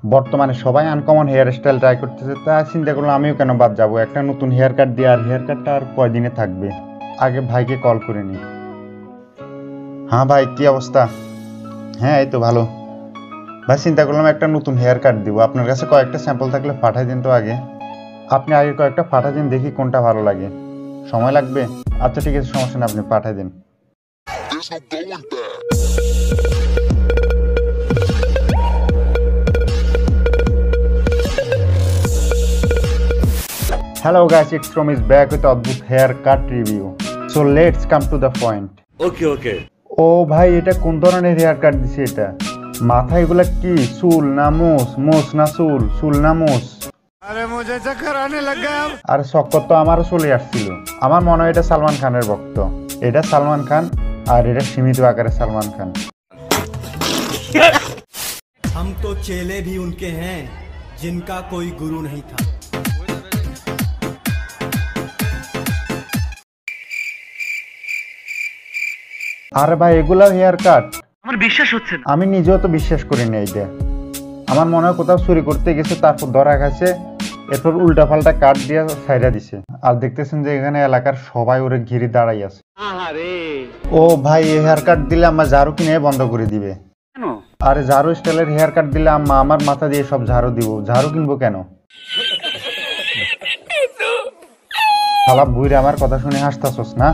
বর্তমানে সবাই uncommon hair style try করতেছে, তা চিন্তা করলাম আমিও কেন বাদ যাবো। একটা নতুন হেয়ার কাট দিয়ে, আর হেয়ার কাটটা আর কয়দিনে থাকবে। আগে ভাইকে কল করে নিই। হ্যাঁ ভাই, কি অবস্থা? হ্যাঁ, এই তো ভালো। ভাই চিন্তা করলাম একটা নতুন হেয়ার কাট দিব, আপনার কাছে কয়েকটা স্যাম্পল থাকলে পাঠাই দিন তো। আপনি আগে কয়েকটা পাঠাই দিন, দেখি কোনটা ভালো লাগে। সময় লাগবে? আচ্ছা ঠিক আছে, সমস্যা নেই, আপনি পাঠাই দিন। Hello guys, it's From is back with অদ্ভুত hair cut review. So let's come to the point. Okay. ও ভাই, এটা কোন ধরনের হেয়ার কাট দিছে? এটা মাথায় এগুলা কি চুল না মোস? মোস না চুল? চুল না মোস? আরে মুঝে চক্কর আনে লগ গয়া। আর চক্কর তো আমারও চলে আসছিল। আমার মনে হয় এটা সালমান খানের ভক্ত। এটা সালমান খান, আর এটা সীমিত আকারে সালমান খান। हम तो चेले भी उनके हैं जिनका कोई गुरु नहीं था। আরে ভাই, এগুলা হেয়ার কাট? আমার বিশ্বাস হচ্ছে না। আমি নিজেও তো বিশ্বাস করি না এটা। আমার মনে হয় কোথাও চুরি করতে গেছে, তারপর ধরা গেছে, এরপর উল্টা পাল্টা কাট দিয়ে ছাইরা দিছে। আর দেখতেছেন যে এখানে এলাকার সবাই ওরে ঘিরে দাঁড়াই আছে। ও ভাই, এই হেয়ার কাট দিলে আমার ঝাড়ু কিনে বন্ধ করে দিবে। আরে ঝাড়ু স্টাইলের হেয়ার কাট দিলে আম্মা আমার মাথা দিয়ে সব ঝাড়ু দিব। ঝাড়ু কিনবো কেন? শালা বুইরে, আমার কথা শুনে হাসতাছস না?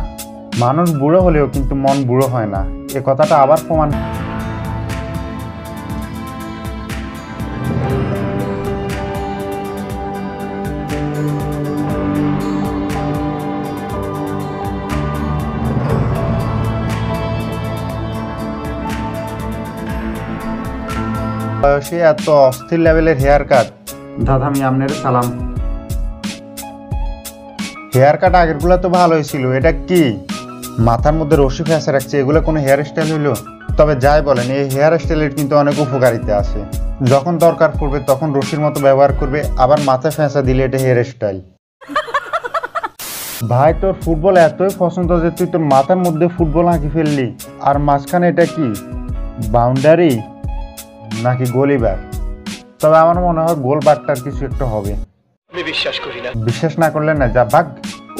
মানুষ বুড়ো হলেও কিন্তু মন বুড়ো হয় না, এ কথাটা আবার প্রমাণ। বয়সে এত অস্থির লেভেলের হেয়ার কাট। দাদা, আমি আপনার সালাম। হেয়ার কাট আগের গুলা তো ভালোই ছিল, এটা কি মাথার মধ্যে রশি ফেঁসে রাখছে? এগুলো কোনো হেয়ার স্টাইল হইলো? তবে যাই বলেন, এই হেয়ার স্টাইলের কিন্তু অনেক উপকারিতা আছে। যখন দরকার পড়বে তখন রশির মতো ব্যবহার করবে, আবার মাথায় ফেঁসা দিলে এটা হেয়ার স্টাইল। ভাই, তোর ফুটবল এতই পছন্দ যে তুই তোর মাথার মধ্যে ফুটবল আঁকি ফেললি। আর মাঝখানে এটা কি বাউন্ডারি নাকি গোলিবার? তবে আমার মনে হয় গোলবারটার কিছু একটা হবে। আমি বিশ্বাস করি না। বিশ্বাস না করলে না, যা ভাগ।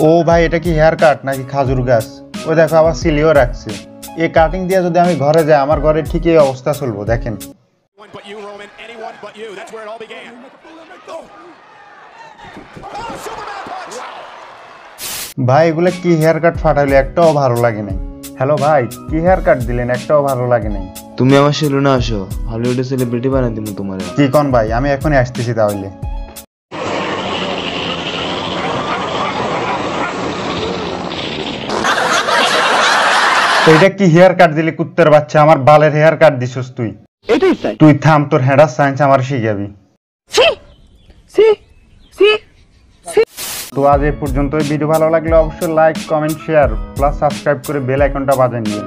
ও ভাই, এটা কি হেয়ার কাট নাকি খাজুর গাছ? ওই দেখো, আবার সিলিও রাখছে। এই কাটিং দিয়ে যদি আমি ঘরে যাই, আমার ঘরে ঠিক এই অবস্থা চলবো। দেখেন ভাই, এগুলো কি হেয়ার কাট ফাটাইলো? একটাও ভালো লাগে নাই। হ্যালো ভাই, কি হেয়ার কাট দিলেন? একটাও ভালো লাগে নাই। তুমি আমার সেলুনে আসো, হলিউডে সেলিব্রিটি বানাই দিব তোমার। কি কোন ভাই, আমি এখনই আসতেছি তাহলে। এইটা কি হেয়ার কাট দিলি কুত্তের বাচ্চা? আমার বালের হেয়ার কাট দিছস তুই। তুই থাম, তোর হেডার সায়েন্স আমার শিখাবি। তো আজ এই পর্যন্ত। ভিডিও ভালো লাগলে অবশ্যই like, comment, share plus subscribe করে বেল আইকনটা বাজিয়ে নিন।